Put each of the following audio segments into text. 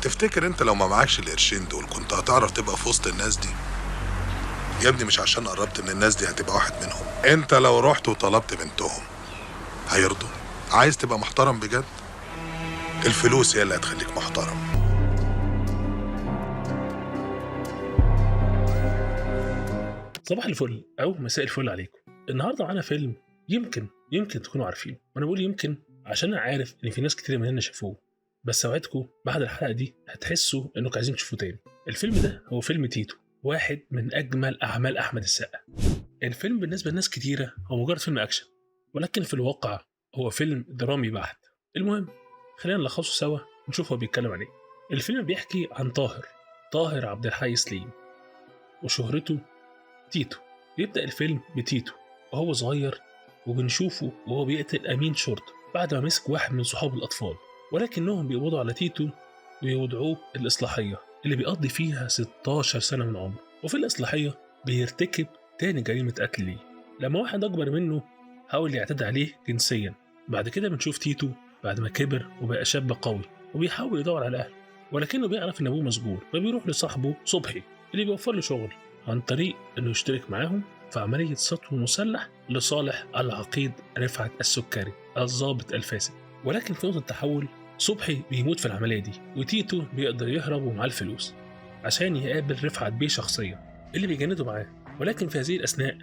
تفتكر انت لو ما معكش القرشين دول كنت هتعرف تبقى في وسط الناس دي؟ يا ابني مش عشان قربت من الناس دي هتبقى واحد منهم. انت لو رحت وطلبت بنتهم هيرضوا؟ عايز تبقى محترم بجد؟ الفلوس هي اللي هتخليك محترم. صباح الفل او مساء الفل عليكم. النهارده معانا فيلم يمكن تكونوا عارفينه، وانا بقول يمكن عشان انا عارف ان في ناس كتير مننا شافوه، بس اوعدكم بعد الحلقه دي هتحسوا انكم عايزين تشوفوه تاني. الفيلم ده هو فيلم تيتو، واحد من اجمل اعمال احمد السقا. الفيلم بالنسبه لناس كتيره هو مجرد فيلم اكشن، ولكن في الواقع هو فيلم درامي بحت. المهم خلينا نلخصه سوا ونشوف هو بيتكلم عن ايه. الفيلم بيحكي عن طاهر عبد الحي سليم وشهرته تيتو. بيبدأ الفيلم بتيتو وهو صغير، وبنشوفه وهو بيقتل أمين شرطة بعد ما مسك واحد من صحاب الأطفال، ولكنهم بيقبضوا على تيتو ويودعوه الإصلاحية اللي بيقضي فيها 16 سنة من عمره. وفي الإصلاحية بيرتكب تاني جريمة قتل ليه لما واحد أكبر منه حاول يعتدي عليه جنسيا. بعد كده بنشوف تيتو بعد ما كبر وبقى شاب قوي وبيحاول يدور على أهله، ولكنه بيعرف إن أبوه مسجون، فبيروح لصاحبه صبحي اللي بيوفر له شغل عن طريق انه يشترك معاهم في عملية سطو مسلح لصالح العقيد رفعت السكري الضابط الفاسد. ولكن في نقطة التحول صبحي بيموت في العملية دي، وتيتو بيقدر يهرب ومعاه الفلوس عشان يقابل رفعت بيه شخصيا اللي بيجنده معاه. ولكن في هذه الأثناء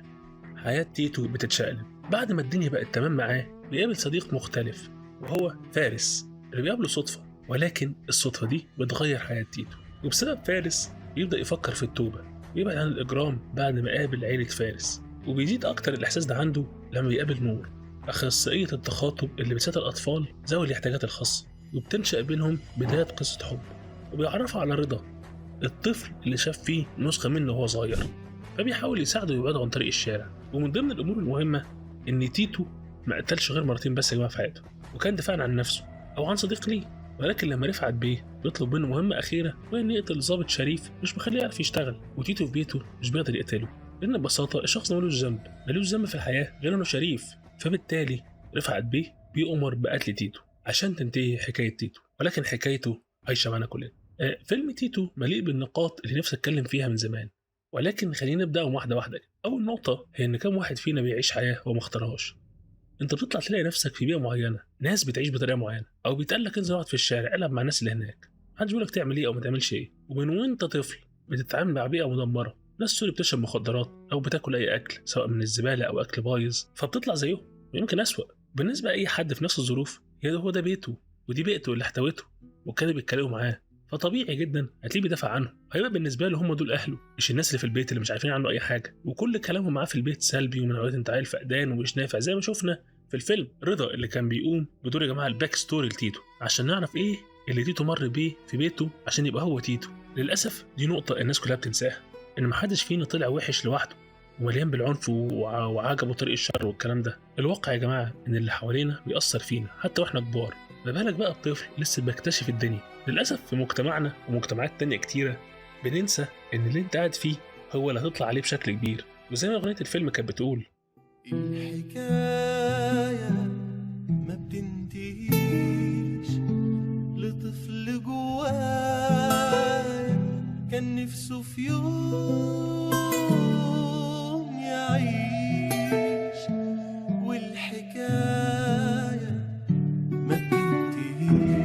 حياة تيتو بتتشقلب. بعد ما الدنيا بقت تمام معاه بيقابل صديق مختلف وهو فارس اللي بيقابله صدفة، ولكن الصدفة دي بتغير حياة تيتو. وبسبب فارس يبدأ يفكر في التوبة ويبعد عن الإجرام بعد ما قابل عيلة فارس. وبيزيد أكتر الإحساس ده عنده لما بيقابل نور أخصائية التخاطب اللي بتساعد الأطفال ذوي الاحتياجات الخاصة، وبتنشأ بينهم بداية قصة حب. وبيعرفها على رضا الطفل اللي شاف فيه نسخة منه وهو صغير، فبيحاول يساعده ويبعده عن طريق الشارع. ومن ضمن الأمور المهمة إن تيتو ما قتلش غير مرتين بس يا جماعة في حياته، وكان دفاعا عن نفسه أو عن صديق ليه. ولكن لما رفعت بيه بيطلب منه مهمة أخيرة وهي إنه يقتل ضابط شريف مش مخليه يعرف يشتغل، وتيتو في بيته مش بيقدر يقتله لأن ببساطة الشخص ده ملوش ذنب في الحياة غير إنه شريف. فبالتالي رفعت بيه بيأمر بقتل تيتو عشان تنتهي حكاية تيتو، ولكن حكايته عايشة معانا كلنا. فيلم تيتو مليء بالنقاط اللي نفسي أتكلم فيها من زمان، ولكن خلينا نبدأ واحدة واحدة. أول نقطة هي إن كم واحد فينا بيعيش حياة هو ما اختارهاش. انت بتطلع تلاقي نفسك في بيئه معينه، ناس بتعيش بطريقه معينه، او بيتقال لك انزل اقعد في الشارع العب مع الناس اللي هناك، محدش بيقول لك تعمل ايه او ما تعملش ايه. ومن وانت طفل بتتعامل مع بيئه مدمره، ناس سوري بتشرب مخدرات او بتاكل اي اكل سواء من الزباله او اكل بايظ، فبتطلع زيهم ويمكن اسوأ. بالنسبه لاي حد في نفس الظروف هو ده بيته ودي بيئته اللي احتوته وكانوا بيتكلموا معاه، فطبيعي جدا هتلاقيه بيدافع عنهم. هيبقى بالنسبه له هم دول اهله، مش الناس اللي في البيت اللي مش عارفين عنه اي حاجه، وكل كلامهم معاه في البيت سلبي ومن نوعيه انت عيل فقدان ومش نافع، زي ما شفنا في الفيلم رضا اللي كان بيقوم بدور يا جماعه الباك ستوري لتيتو عشان نعرف ايه اللي تيتو مر بيه في بيته عشان يبقى هو تيتو. للاسف دي نقطه الناس كلها بتنساها، ان محدش فينا طلع وحش لوحده ومليان بالعنف وعجبه طريق الشر والكلام ده. الواقع يا جماعه ان اللي حوالينا بيأثر فينا حتى واحنا كبار، ما بالك بقى الطفل لسه بيكتشف الدنيا. للاسف في مجتمعنا ومجتمعات تانية كتيره بننسى ان اللي انت قاعد فيه هو اللي هتطلع عليه بشكل كبير. وزي ما اغنيه الفيلم كانت بتقول الحكاية ما بتنتهيش لطفل جواي كان نفسه في يوم يعيش، والحكاية ما بتنتهيش.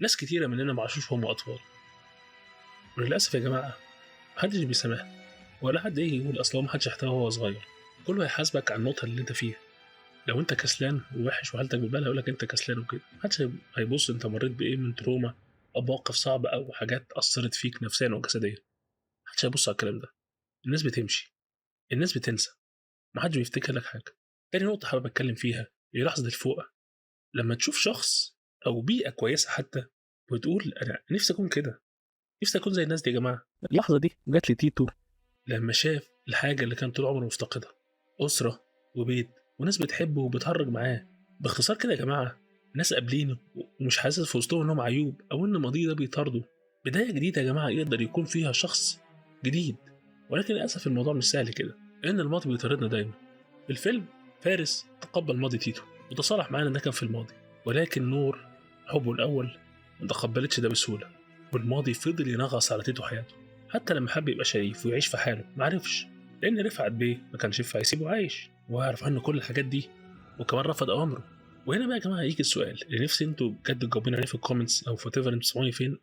ناس كتيرة مننا معاشوش هم أطفال، وللأسف يا جماعة محدش بيسامحنا ولا حد يجي يقول أصلا محدش يحتوى وهو صغير. كله هيحاسبك على النقطة اللي أنت فيها. لو أنت كسلان ووحش وحالتك بالبال هيقولك أنت كسلان وكده، محدش هيبص أنت مريت بإيه من تروما أو مواقف صعبة أو حاجات أثرت فيك نفسيا أو جسديا. محدش هيبص على الكلام ده. الناس بتمشي، الناس بتنسى، محدش بيفتكر لك حاجة. تاني نقطة حابب أتكلم فيها هي لحظة الفوقة. لما تشوف شخص أو بيئة كويسة حتى وتقول أنا نفسي أكون كده، نفسي أكون زي الناس دي يا جماعة. اللحظة دي جات لي تيتو لما شاف الحاجة اللي كان طول عمره مفتقدها، أسرة وبيت وناس بتحبه وبتهرج معاه. باختصار كده يا جماعة ناس قابلينه ومش حاسس في وسطهم إنهم عيوب أو إن الماضي ده بيطارده. بداية جديدة يا جماعة يقدر يكون فيها شخص جديد. ولكن للأسف الموضوع مش سهل كده، لأن الماضي بيطاردنا دايما. في الفيلم فارس تقبل ماضي تيتو وتصالح معانا إن ده كان في الماضي، ولكن نور حبه الأول ما تقبلتش ده بسهولة، والماضي فضل ينغص على تيتو حياته. حتى لما حب يبقى شريف ويعيش في حاله معرفش، لأن رفعت بيه ما كانش ينفع يسيبه عايش ويعرف عنه كل الحاجات دي، وكمان رفض أوامره. وهنا بقى يا جماعة يجي السؤال اللي نفسي انتوا بجد تجاوبوني عليه في الكومنتس أو في whatever انتوا تسمعوني فين.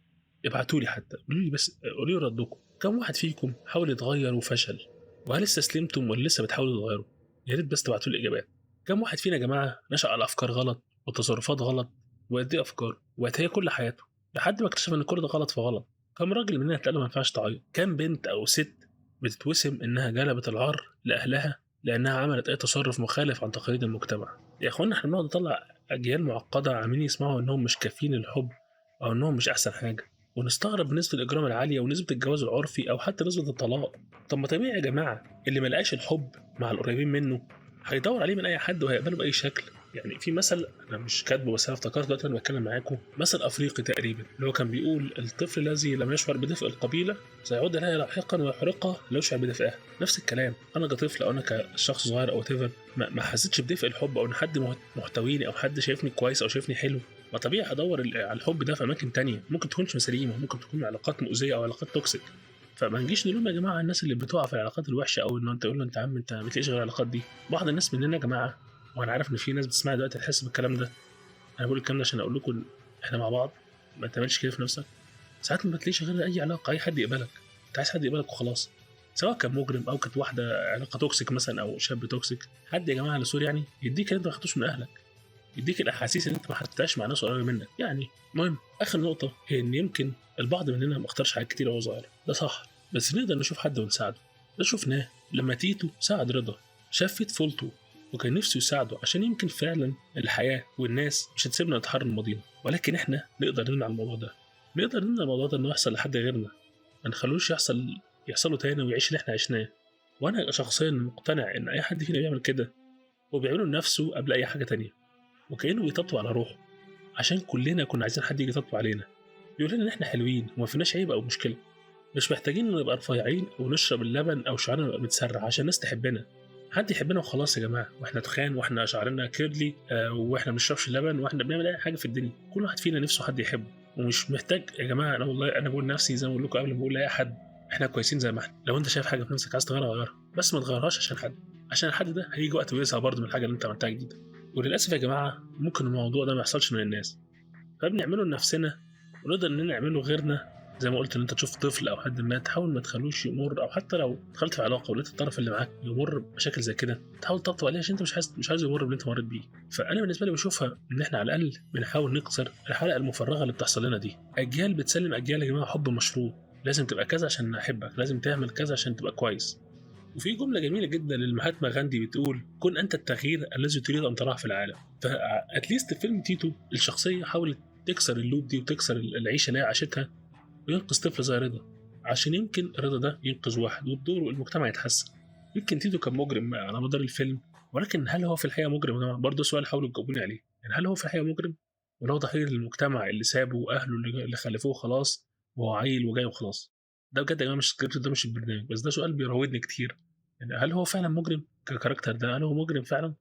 ابعتولي حتى قولوا لي، بس قولوا لي ردكم، كم واحد فيكم حاول يتغير وفشل؟ وهل استسلمتم ولا لسه بتحاولوا تغيروا؟ يا ريت بس تبعتوا لي الاجابات. كم واحد فينا يا جماعه نشأ على افكار غلط وتصرفات غلط، وقد ايه افكار وقت هي كل حياته لحد ما اكتشف ان كل ده غلط في غلط؟ كم راجل مننا اتقال ما ينفعش تعيط؟ كم بنت او ست بتتوسم انها جلبت العار لاهلها لانها عملت اي تصرف مخالف عن تقاليد المجتمع؟ يا اخوانا احنا بنقعد نطلع اجيال معقده عاملين يسمعوا انهم مش كافيين للحب او انهم مش احسن حاجه، ونستغرب نسبة الإجرام العالية ونسبة الجواز العرفي أو حتى نسبة الطلاق. طب ما طبيعي يا جماعة اللي ما لقاش الحب مع القريبين منه هيدور عليه من أي حد وهيقبله بأي شكل. يعني في مثل أنا مش كاتبه بس أنا افتكرت دلوقتي وأنا بتكلم معاكم، مثل أفريقي تقريبا اللي هو كان بيقول الطفل الذي لم يشعر بدفء القبيلة سيعود إليها لاحقا ويحرقها لو يشعر بدفئها. نفس الكلام، أنا كطفل أو أنا كشخص صغير أو تيفر ما حسيتش بدفء الحب أو إن حد محتويني أو حد شايفني كويس أو شايفني حلو، ما طبيعي هدور على الحب ده في اماكن تانية ممكن تكونش سليمه، ممكن تكون علاقات مؤذيه او علاقات توكسيك. فما نجيش نلوم يا جماعه على الناس اللي بتقع في العلاقات الوحشه او ان انت تقول له انت يا عم انت ما بتلاقيش غير العلاقات دي. بعض الناس مننا يا جماعه، وانا عارف ان في ناس بتسمع دلوقتي تحس بالكلام ده، انا بقول الكلام ده عشان اقول لكم احنا مع بعض، ما تعملش كده في نفسك. ساعات ما بتلاقيش غير اي علاقه، اي حد يقبلك، انت عايز حد يقبلك وخلاص، سواء كان مجرم او كانت واحده علاقه توكسيك مثلا او شاب توكسيك، حد يا جماعه لسوري يعني يديك اللي انت ما خدتوش من اهلك، يديك الاحاسيس اللي انت ما حطيتهاش مع ناس قريبه منك. يعني المهم اخر نقطه هي ان يمكن البعض مننا ما اختارش حاجات كتير وهو صغير، ده صح، بس نقدر نشوف حد ونساعده. ده شفناه لما تيتو ساعد رضا، شاف في طفولته وكان نفسه يساعده عشان يمكن فعلا الحياه والناس مش هتسيبنا نتحرر من ماضينا، ولكن احنا نقدر نمنع الموضوع ده، نقدر نمنع الموضوع ده انه يحصل لحد غيرنا، ما نخلوش يحصله تاني ويعيش اللي احنا عشناه. وانا شخصيا مقتنع ان اي حد فينا بيعمل كده هو بيعمله لنفسه قبل اي حاجه تانيه، وكأنه بيطبطب على روحه عشان كلنا كنا عايزين حد يجي يطبطب علينا يقول لنا ان احنا حلوين وما فيناش عيب او مشكله، مش محتاجين نبقى رفيعين ونشرب اللبن او شعرنا يبقى متسرع عشان الناس تحبنا. حد يحبنا وخلاص يا جماعه، واحنا تخان واحنا شعرنا كيرلي واحنا ما بنشربش اللبن واحنا بنعمل اي حاجه في الدنيا، كل واحد فينا نفسه حد يحبه ومش محتاج يا جماعه. انا والله انا بقول نفسي زي ما بقول لكم قبل ما بقول لاي حد، احنا كويسين زي ما احنا. لو انت شايف حاجه في نفسك عايز تغيرها غيرها، بس ما تغيرهاش عشان حد، عشان الحد ده هيجي وقت ويزهق برضه من الحاجه اللي انت عملتها جديده. وللاسف يا جماعه ممكن الموضوع ده ما يحصلش من الناس، فبنعمله لنفسنا ونقدر ان نعمله غيرنا. زي ما قلت ان انت تشوف طفل او حد ما تحاول ما تخلوش يمر، او حتى لو دخلت في علاقه ولقيت الطرف اللي معاك يمر بمشاكل زي كده تحاول تطبطب عليه عشان انت مش عايز يمر باللي انت مريت بيه. فانا بالنسبه لي بشوفها ان احنا على الاقل بنحاول نكسر الحلقه المفرغه اللي بتحصل لنا دي. اجيال بتسلم اجيال يا جماعه حب مشروط، لازم تبقى كذا عشان احبك، لازم تعمل كذا عشان تبقى كويس. وفي جمله جميله جدا للمهاتما غاندي بتقول كن انت التغيير الذي تريد ان تراه في العالم. فاتليست في فيلم تيتو الشخصيه حاولت تكسر اللوب دي وتكسر العيشه اللي هي عاشتها وينقذ طفل زي رضا، عشان يمكن رضا ده ينقذ واحد وبدوره المجتمع يتحسن. يمكن تيتو كان مجرم على مدار الفيلم، ولكن هل هو في الحقيقه مجرم يا جماعه؟ برضه سؤال حاولوا تجاوبوني عليه. يعني هل هو في الحقيقه مجرم ولا هو ضحيه للمجتمع اللي سابه واهله اللي خلفوه خلاص وهو عيل وجاي وخلاص؟ ده بجد يا جماعه مش سكريبت، ده مش البرنامج، بس ده سؤال بيراودني كتير. يعني هل هو فعلا مجرم ككاركتر ده؟ هل هو مجرم فعلا؟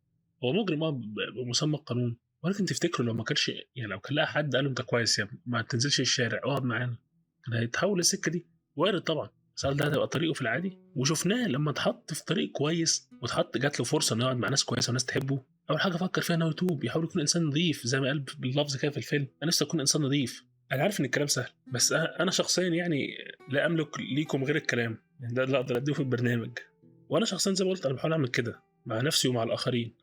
هو مجرم بمسمى القانون، ولكن تفتكروا لو ما كانش يعني لو كان لقى حد قال له انت كويس يا ابني ما تنزلش الشارع اقعد معانا، كان هيتحول للسكه دي؟ وارد طبعا، بس هل ده هتبقى طريقه في العادي؟ وشفناه لما اتحط في طريق كويس جات له فرصه انه يقعد مع ناس كويسه وناس تحبه، اول حاجه فكر فيها انه يتوب، يحاول يكون انسان نظيف زي ما قال باللفظ كده في الفيلم، انا نفسي اكون انسان نظيف. انا عارف ان الكلام سهل، بس انا شخصيا يعني لا املك ليكم غير الكلام، يعني ده اللي اقدر اديه في البرنامج. وانا شخصيا زي ما قلت انا بحاول اعمل كده مع نفسي ومع الاخرين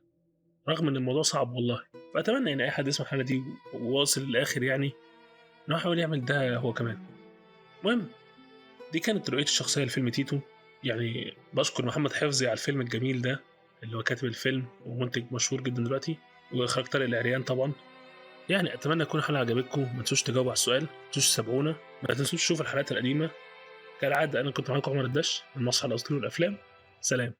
رغم ان الموضوع صعب والله. فاتمنى ان اي حد يسمع الحلقه دي وواصل للاخر يعني انه يحاول يعمل ده هو كمان. المهم دي كانت رؤيتي الشخصيه لفيلم تيتو. يعني بشكر محمد حفظي على الفيلم الجميل ده اللي هو كاتب الفيلم ومنتج مشهور جدا دلوقتي، واخراج طارق العريان طبعا. يعني اتمنى تكون الحلقه عجبتكم، ما تنسوش تجاوبوا على السؤال، ما تنسوش تتابعونا، ما تنسوش تشوفوا الحلقات القديمه. كالعاده انا كنت معاكم عمر الدش من مسرح الاساطير والافلام. سلام.